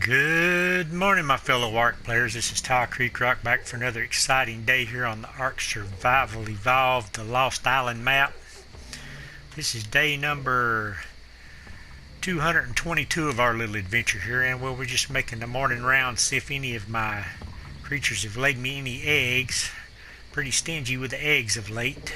Good morning, my fellow ARK players. This is Ty Creek Rock back for another exciting day here on the ARK Survival Evolved, the Lost Island map. This is day number 222 of our little adventure here, and we're just making the morning round, see if any of my creatures have laid me any eggs. Pretty stingy with the eggs of late.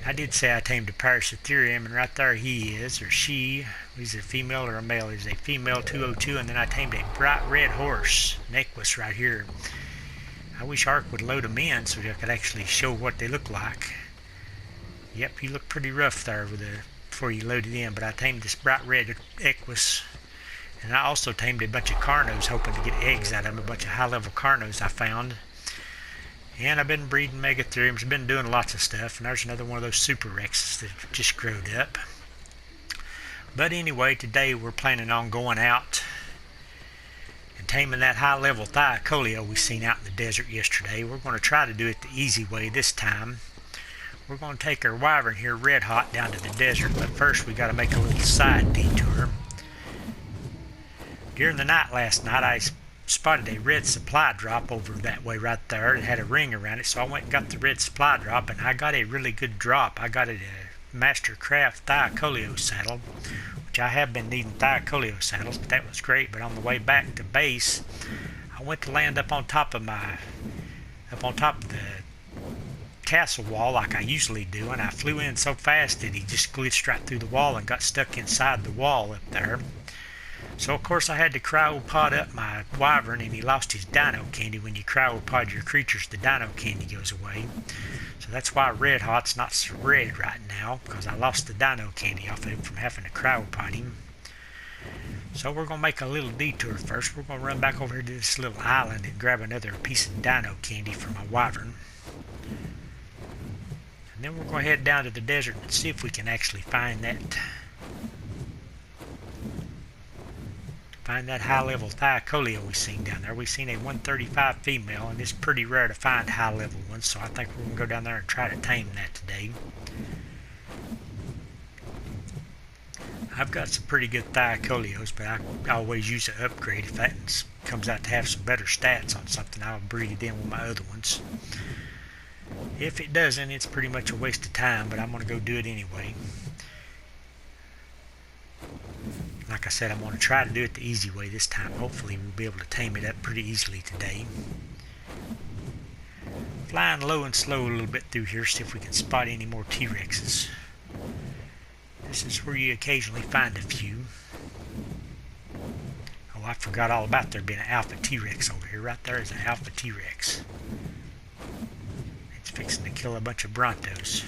I did say I tamed a Parasitherium, and right there he is, or she. He's a female or a male. He's a female 202, and then I tamed a bright red horse, Necklace, right here. I wish ARK would load them in so I could actually show what they look like. Yep, he looked pretty rough there before you loaded in, but I tamed this bright red Equus. And I also tamed a bunch of Carnos, hoping to get eggs out of them, a bunch of high-level Carnos I found. And I've been breeding Megatheriums, been doing lots of stuff, and there's another one of those Super Rexes that just growed up. But anyway, today we're planning on going out and taming that high-level Thylacoleo we seen out in the desert yesterday. We're going to try to do it the easy way this time. We're going to take our wyvern here red hot down to the desert, but first we got to make a little side detour. During the night last night, I spotted a red supply drop over that way right there. It had a ring around it, so I went and got the red supply drop, and I got a really good drop. I got a Mastercraft Thylacoleo saddle, which I have been needing Thylacoleo saddles, but that was great. But on the way back to base, I went to land up on top of the castle wall like I usually do, and I flew in so fast that he just glitched right through the wall and got stuck inside the wall up there. So of course I had to cryopod up my wyvern, and he lost his dino candy. When you cryopod your creatures, the dino candy goes away. So that's why red hot's not so red right now, because I lost the dino candy off of him from having to cryopod him. So we're going to make a little detour first. We're going to run back over here to this little island and grab another piece of dino candy for my wyvern. And then we're going to head down to the desert and see if we can actually find that high-level Thylacoleo we seen down there. We seen a 135 female, and it's pretty rare to find high-level ones, so I think we're going to go down there and try to tame that today. I've got some pretty good Thylacoleos, but I always use an upgrade. If that comes out to have some better stats on something, I'll breed it in with my other ones. If it doesn't, it's pretty much a waste of time, but I'm going to go do it anyway. Like I said, I'm going to try to do it the easy way this time. Hopefully we'll be able to tame it up pretty easily today. Flying low and slow a little bit through here, see if we can spot any more T-Rexes. This is where you occasionally find a few. Oh, I forgot all about there being an alpha T-Rex over here. Right there is an alpha T-Rex. It's fixing to kill a bunch of Brontos.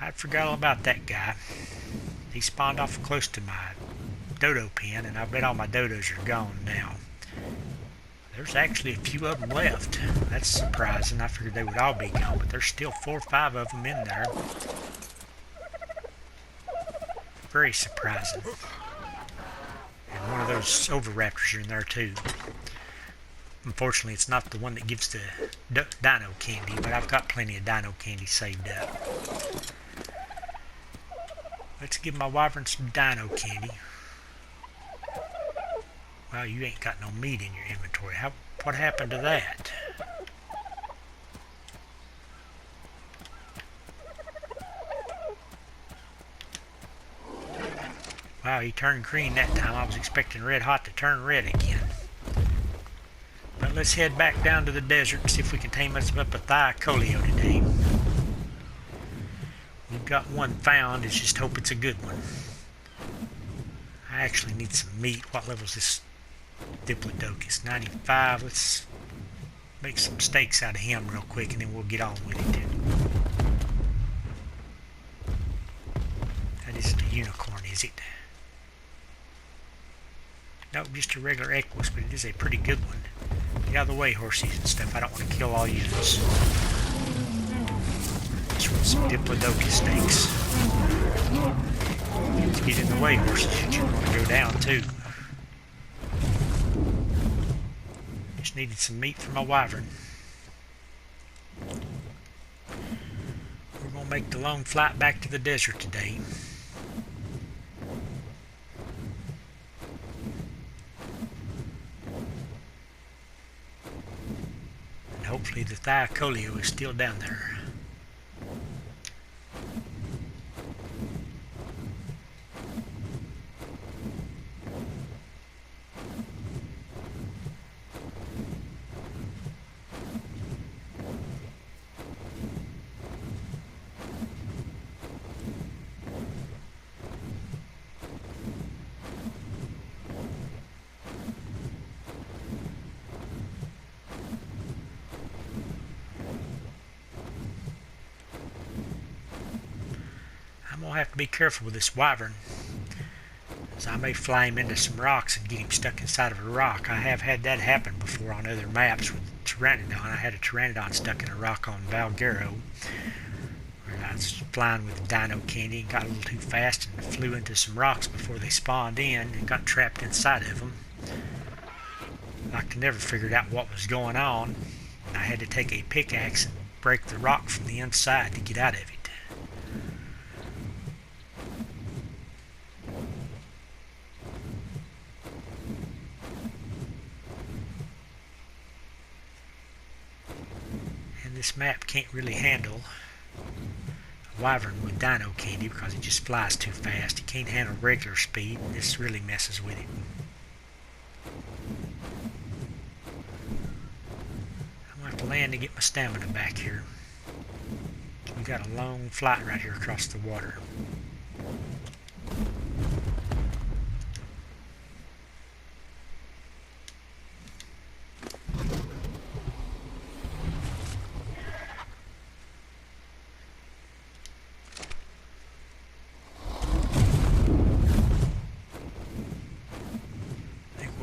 I forgot all about that guy. He spawned off close to my dodo pen, and I bet all my dodos are gone now. There's actually a few of them left. That's surprising. I figured they would all be gone, but there's still 4 or 5 of them in there. Very surprising. And one of those Oviraptors are in there too. Unfortunately, it's not the one that gives the dino candy, but I've got plenty of dino candy saved up. Let's give my wyvern some dino candy. Well, you ain't got no meat in your inventory. What happened to that? Wow, he turned green that time. I was expecting red hot to turn red again. But let's head back down to the desert and see if we can tame us up a Thylacoleo today. We've got one found, let's just hope it's a good one. I actually need some meat. What level is this Diplodocus? 95. Let's make some steaks out of him real quick, and then we'll get on with it. That isn't a unicorn, is it? Nope, just a regular Equus, but it is a pretty good one. Get out of the way, horsies and stuff. I don't want to kill all units. Some Diplodocus steaks. Let's get in the way, horses. You want to go down too. Just needed some meat for my wyvern. We're going to make the long flight back to the desert today. Hopefully the Thylacoleo is still down there. I'm going to have to be careful with this wyvern, as I may fly him into some rocks and get him stuck inside of a rock. I have had that happen before on other maps with Pteranodon. I had a Pteranodon stuck in a rock on Valguero, where I was flying with dino candy and got a little too fast and flew into some rocks before they spawned in and got trapped inside of them. I could never figure out what was going on, and I had to take a pickaxe and break the rock from the inside to get out of it. This map can't really handle a wyvern with dino candy because it just flies too fast. It can't handle regular speed, and this really messes with it. I'm going to have to land to get my stamina back here. We got a long flight right here across the water.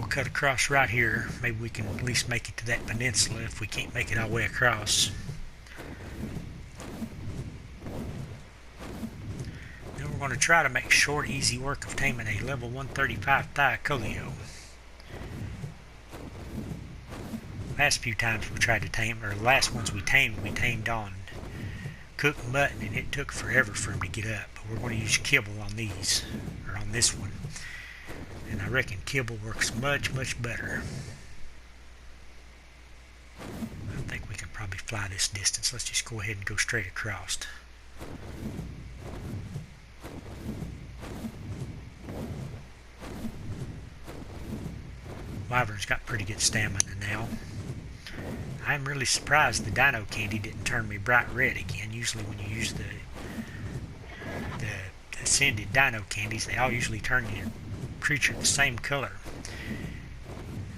Cut across right here. Maybe we can at least make it to that peninsula if we can't make it all the way across. Then we're going to try to make short, easy work of taming a level 135 Thylacoleo. Last few times we tried to tame, or the last ones we tamed on cooked mutton, and it took forever for him to get up. But we're going to use kibble on these, or on this one. And I reckon kibble works much, much better. I think we can probably fly this distance. Let's just go ahead and go straight across. Wyvern's got pretty good stamina now. I'm really surprised the dino candy didn't turn me bright red again. Usually when you use the ascended dino candies, they all usually turn your creature the same color.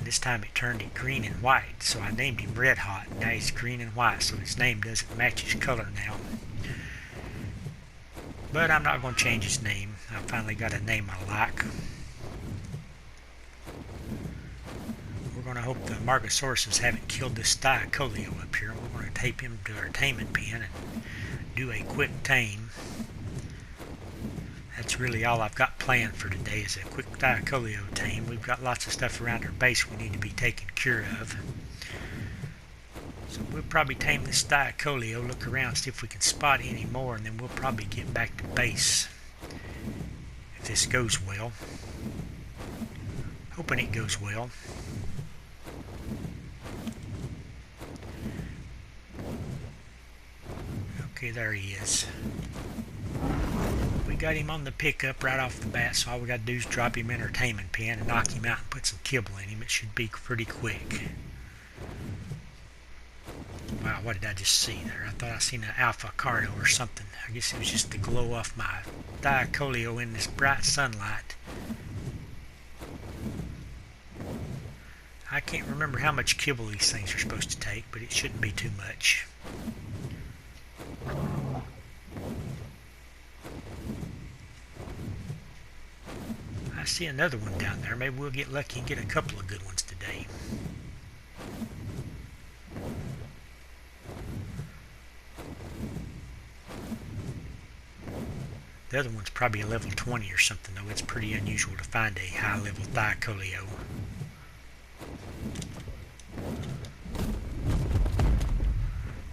This time it turned it green and white, so I named him Red Hot. Now he's green and white, so his name doesn't match his color now. But I'm not going to change his name. I finally got a name I like. We're going to hope the Margosauruses haven't killed this Thylacoleo up here. We're going to tape him to our taming pen and do a quick tame. That's really all I've got planned for today is a quick Thylacoleo tame. We've got lots of stuff around our base we need to be taken care of. So we'll probably tame this Thylacoleo, look around, see if we can spot any more, and then we'll probably get back to base if this goes well. Hoping it goes well. Okay, there he is. We got him on the pickup right off the bat, so all we got to do is drop him in our taming pen and knock him out and put some kibble in him. It should be pretty quick. Wow, what did I just see there? I thought I seen an alpha cardo or something. I guess it was just the glow off my Thylacoleo in this bright sunlight. I can't remember how much kibble these things are supposed to take, but it shouldn't be too much. I see another one down there. Maybe we'll get lucky and get a couple of good ones today. The other one's probably a level 20 or something, though. It's pretty unusual to find a high-level Thylacoleo.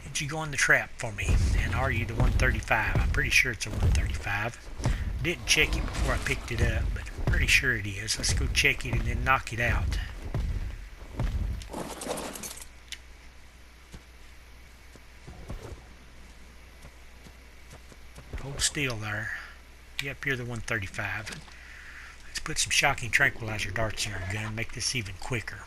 Did you go in the trap for me? And are you the 135? I'm pretty sure it's a 135. Didn't check it before I picked it up, but I'm pretty sure it is. Let's go check it and then knock it out. still there. Yep, you're the 135. Let's put some shocking tranquilizer darts in our gun, make this even quicker.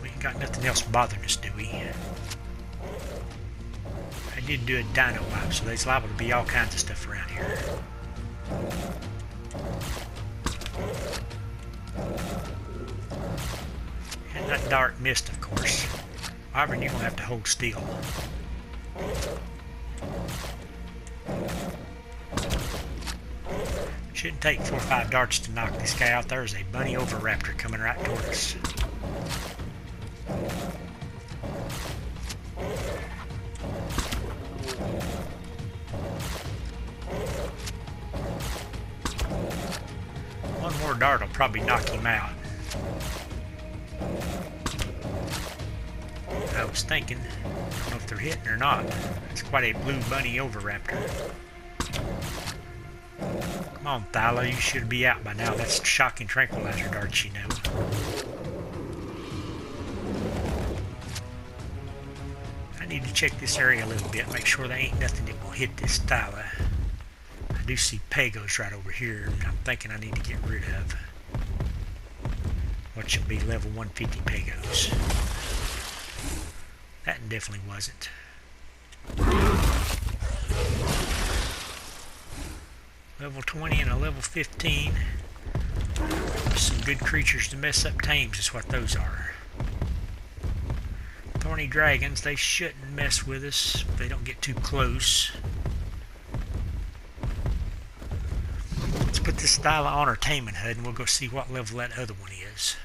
We ain't got nothing else bothering us, do we? I did do a dino wipe, so there's liable to be all kinds of stuff around here. And that dart missed, of course. However, you're going to have to hold still. Shouldn't take 4 or 5 darts to knock this guy out. There's a bunny oviraptor coming right toward us. One more dart will probably knock him out. I was thinking, I don't know if they're hitting or not. It's quite a blue bunny oviraptor. Come on, Thyla, you should be out by now. That's shocking tranquilizer darts, you know. I need to check this area a little bit, make sure there ain't nothing that will hit this Thyla. I do see Pagos right over here, and I'm thinking I need to get rid of what should be level 150 Pagos. That definitely wasn't. Level 20 and a level 15. Some good creatures to mess up tames is what those are. Thorny dragons, they shouldn't mess with us if they don't get too close. Let's put this Thyla on our taming HUD and we'll go see what level that other one is.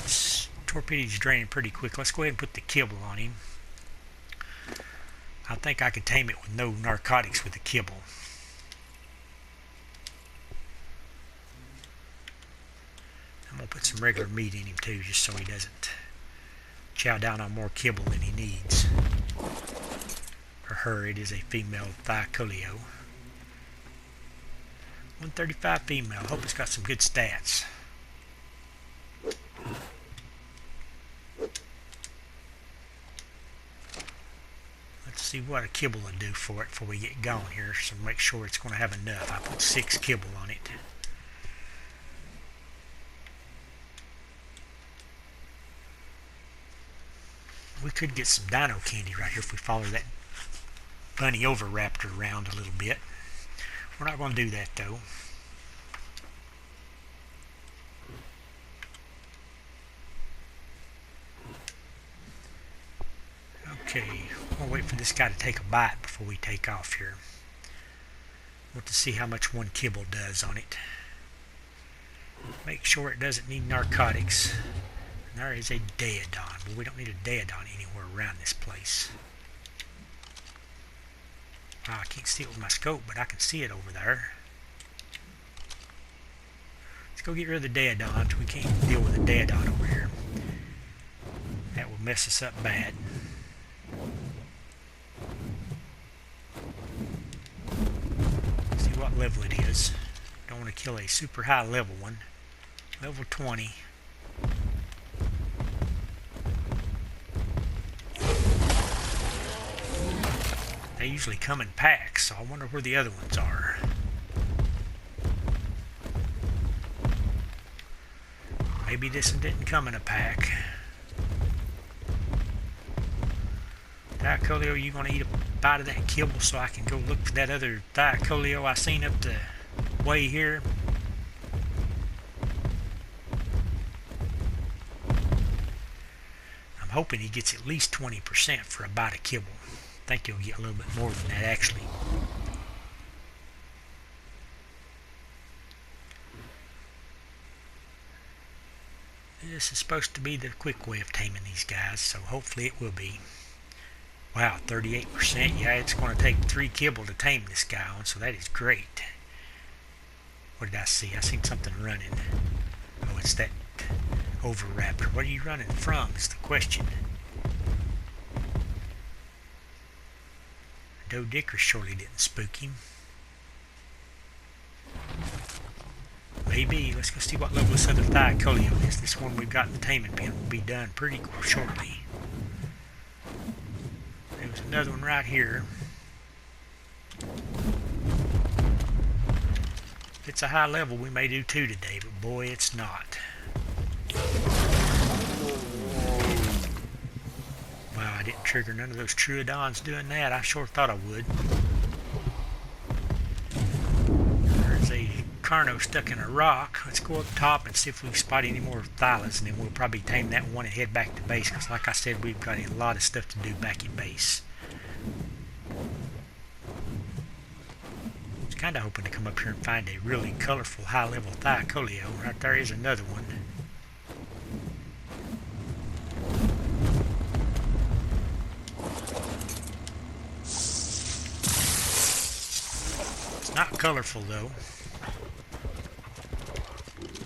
This torpedo's draining pretty quick. Let's go ahead and put the kibble on him. I think I could tame it with no narcotics with the kibble. I'm going to put some regular meat in him too, just so he doesn't chow down on more kibble than he needs. For her, it is a female Thylacoleo. 135 female. Hope it's got some good stats. Let's see what a kibble will do for it before we get going here, so make sure it's going to have enough. I put 6 kibble on it. We could get some dino candy right here if we follow that bunny oviraptor around a little bit. We're not going to do that though. Okay, we'll wait for this guy to take a bite before we take off here. Want to see how much 1 kibble does on it. Make sure it doesn't need narcotics. And there is a Daedon, but we don't need a Daedon anywhere around this place. Wow, I can't see it with my scope, but I can see it over there. Let's go get rid of the Daedons. We can't deal with a Daedon over here. That will mess us up bad. See what level it is. Don't want to kill a super high level one. Level 20. They usually come in packs, so I wonder where the other ones are. Maybe this one didn't come in a pack. Thylacoleo, you gonna eat a bite of that kibble so I can go look for that other Thylacoleo I seen up the way here? I'm hoping he gets at least 20% for a bite of kibble. I think he'll get a little bit more than that actually. This is supposed to be the quick way of taming these guys, so hopefully it will be. Wow, 38%. Yeah, it's going to take 3 kibble to tame this guy on, so that is great. What did I see? I seen something running. Oh, it's that oviraptor. What are you running from is the question. Doe Dicker surely didn't spook him. maybe. Let's go see what level this other Thylacoleo is. This one we've got in the taming pen will be done pretty shortly. There's another one right here. If it's a high level, we may do 2 today, but boy, it's not. Wow, I didn't trigger none of those Troodons doing that. I sure thought I would. There's a Carno stuck in a rock. Let's go up top and see if we can spot any more Thylas, and then we'll probably tame that one and head back to base, because like I said, we've got a lot of stuff to do back at base. I was kind of hoping to come up here and find a really colorful high-level Thylacoleo. Right there is another one. It's not colorful though.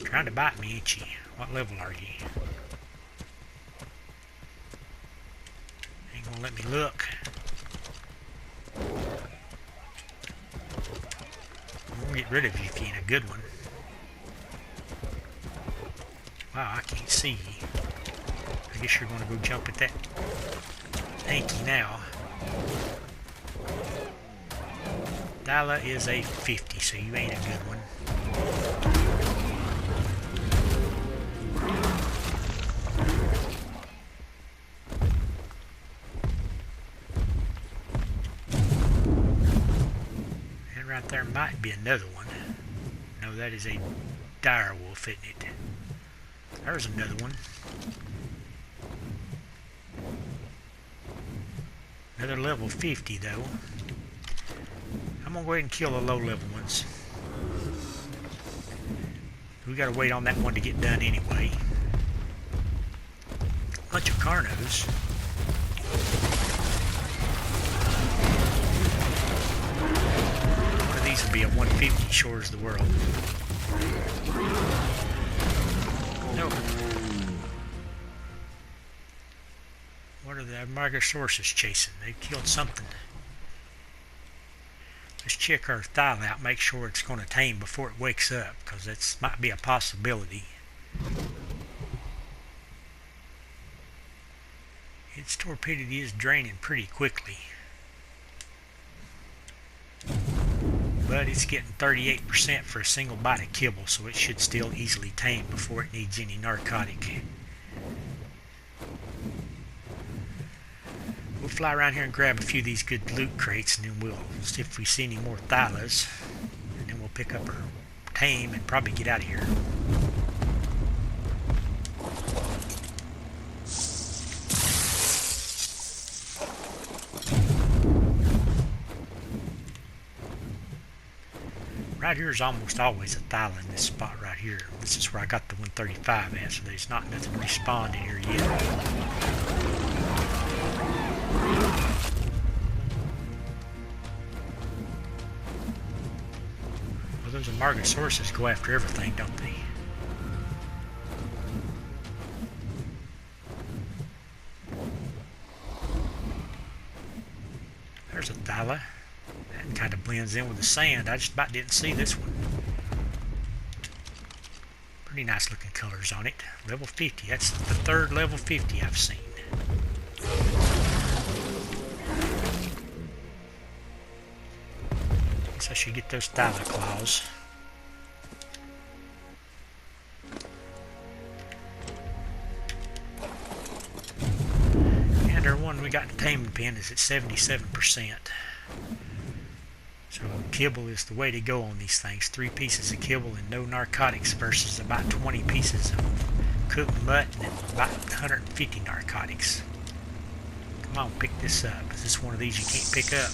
Trying to bite me, ain't you? What level are you? Ain't gonna let me look. I'm gonna get rid of you if you ain't a good one. Wow, I can't see you. I guess you're gonna go jump at that hanky now. Thyla is a 50, so you ain't a good one. Right there might be another one. No, that is a dire wolf, isn't it? There's another one. Another level 50 though. I'm gonna go ahead and kill the low level ones. We gotta wait on that one to get done anyway. Bunch of Carnos. These will be at 150, sure as the world. No. What are the Margosaurus chasing? They've killed something. Let's check our Thyla out, make sure it's going to tame before it wakes up, because that might be a possibility. Its torpidity is draining pretty quickly. But it's getting 38% for a single bite of kibble, so it should still easily tame before it needs any narcotic. We'll fly around here and grab a few of these good loot crates, and then we'll see if we see any more Thylas. And then we'll pick up our tame and probably get out of here. Right here is almost always a Thyla in this spot right here. This is where I got the 135 at, so there's not nothing respawned in here yet. Well, those Margosaurus go after everything, don't they? There's a Thyla. That kind of blends in with the sand. I just about didn't see this one. Pretty nice looking colors on it. Level 50. That's the third level 50 I've seen. Guess I should get those Thylacoleo. And our one we got in the taming pen is at 77%. So kibble is the way to go on these things. 3 pieces of kibble and no narcotics versus about 20 pieces of cooked mutton and about 150 narcotics. Come on, pick this up. Is this one of these you can't pick up?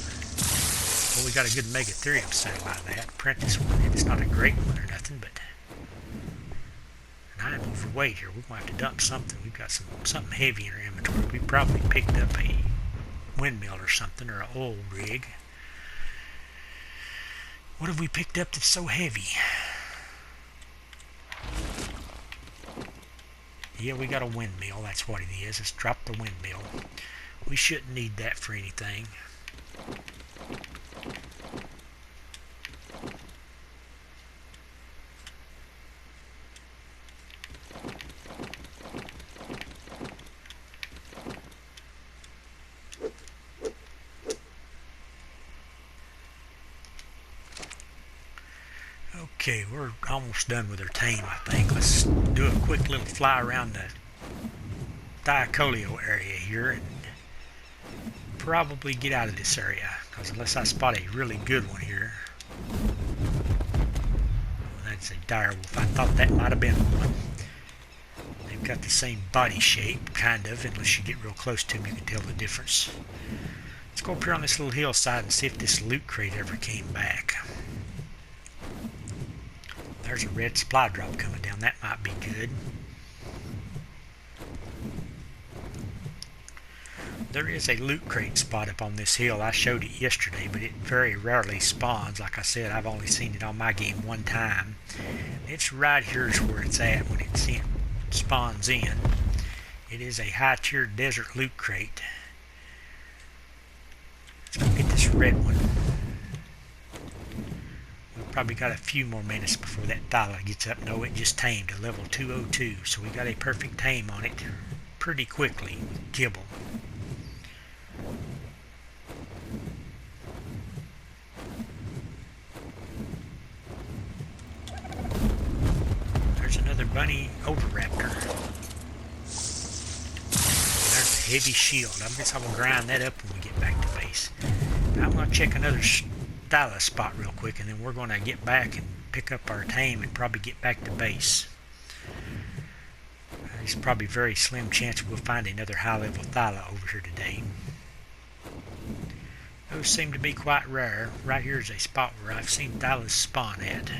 Well, we got a good megatherium sound out of that. Apprentice one. It's not a great one or nothing, but and I'm overweight here. We're going to have to dump something. We've got something heavy in our inventory. We probably picked up a windmill or something, or an oil rig. What have we picked up that's so heavy? Yeah, we got a windmill. That's what it is. Let's drop the windmill. We shouldn't need that for anything. Okay, we're almost done with our tame, I think. Let's do a quick little fly around the Thylacoleo area here and probably get out of this area, because unless I spot a really good one here. Well, that's a direwolf. I thought that might have been one. They've got the same body shape, kind of. Unless you get real close to them, you can tell the difference. Let's go up here on this little hillside and see if this loot crate ever came back. There's a red supply drop coming down. That might be good. There is a loot crate spot up on this hill. I showed it yesterday, but it very rarely spawns. Like I said, I've only seen it on my game one time. It's right here is where it's at when it spawns in. It is a high-tier desert loot crate. Let's go get this red one. We've probably got a few more minutes before that Thyla gets up. No, it just tamed to level 202, so we got a perfect tame on it pretty quickly. Kibble. There's another bunny overraptor. There's a heavy shield. I guess I will grind that up when we get back to base. Now I'm going to check another Thyla spot real quick, and then we're going to get back and pick up our tame and probably get back to base. There's probably a very slim chance we'll find another high-level Thyla over here today. Those seem to be quite rare. Right here is a spot where I've seen Thylas spawn at.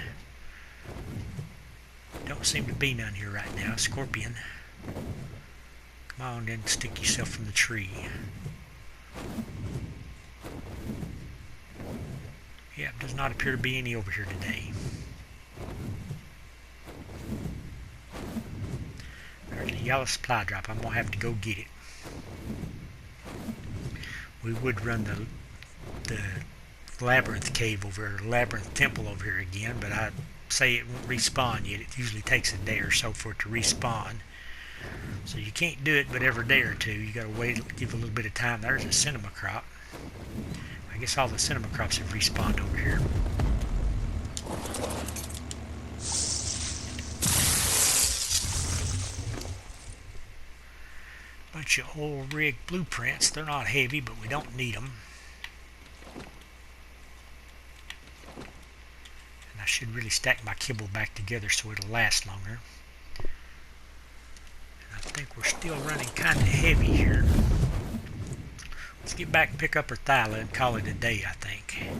Don't seem to be none here right now. Scorpion. Come on, then stick yourself from the tree. Yep, does not appear to be any over here today. There's a yellow supply drop. I'm going to have to go get it. We would run the labyrinth cave over, labyrinth temple over here again, but I say it won't respawn yet. It usually takes a day or so for it to respawn. So you can't do it but every day or two. You got to wait, give a little bit of time. There's a cinema crop. I guess all the cinema crops have respawned over here. Bunch of old rig blueprints. They're not heavy, but we don't need them. And I should really stack my kibble back together so it'll last longer. And I think we're still running kind of heavy here. Let's get back and pick up our Thyla and call it a day, I think.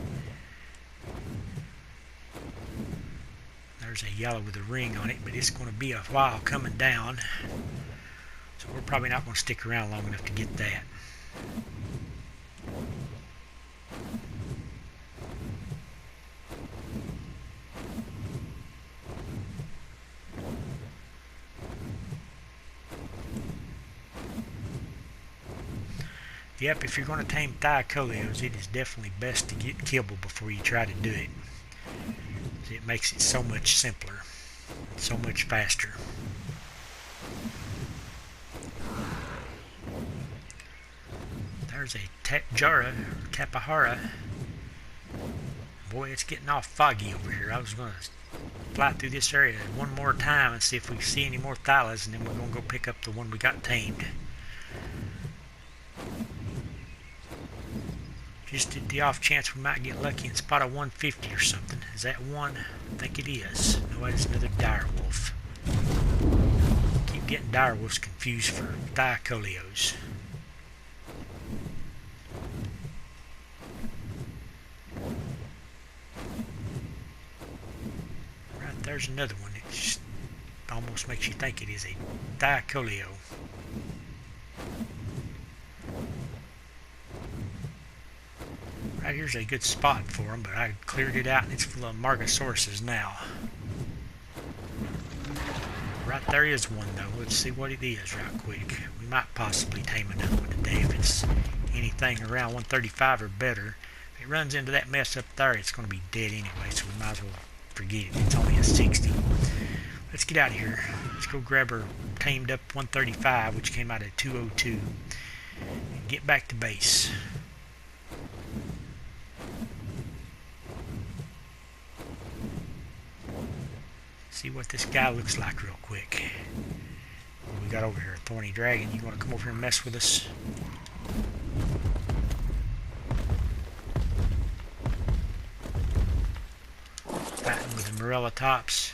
There's a yellow with a ring on it, but it's going to be a while coming down. So we're probably not going to stick around long enough to get that. Yep, if you're going to tame Thylacoleos, it is definitely best to get kibble before you try to do it. It makes it so much simpler, so much faster. There's a Tapahara. Boy, it's getting all foggy over here. I was going to fly through this area one more time and see if we see any more Thylas, and then we're going to go pick up the one we got tamed. Just at the off chance we might get lucky and spot a 150 or something. Is that one? I think it is. No, it's another direwolf. Keep getting direwolves confused for Thylacoleos. Right there's another one. It just almost makes you think it is a Thylacoleo. Right here's a good spot for them, but I cleared it out and it's full of Margosauruses now. Right there is one though. Let's see what it is right quick. We might possibly tame another one today if it's anything around 135 or better. If it runs into that mess up there, it's going to be dead anyway, so we might as well forget it. It's only a 60. Let's get out of here. Let's go grab our tamed up 135, which came out at 202, and get back to base. See what this guy looks like real quick. What we got over here? A thorny dragon. You want to come over here and mess with us? Fighting with the Morella tops.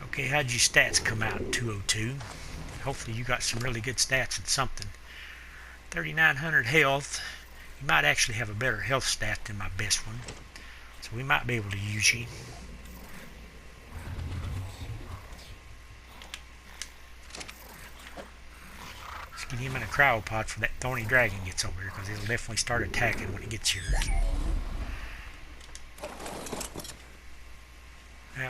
Okay, how'd your stats come out? 202. Hopefully you got some really good stats and something. 3,900 health. You might actually have a better health stat than my best one. So we might be able to use you. Let's get him in a cryopod for that thorny dragon gets over here, because it'll definitely start attacking when it gets here.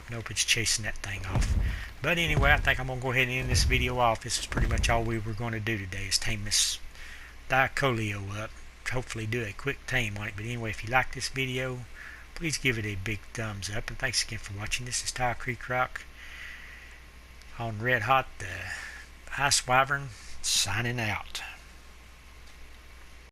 Nope, it's chasing that thing off. But anyway, I think I'm going to go ahead and end this video off. This is pretty much all we were going to do today, is tame this Thylacoleo up. Hopefully do a quick tame on it. But anyway, if you like this video, please give it a big thumbs up. And thanks again for watching. This is Ty Creek Rock on Red Hot, the Ice Wyvern, signing out.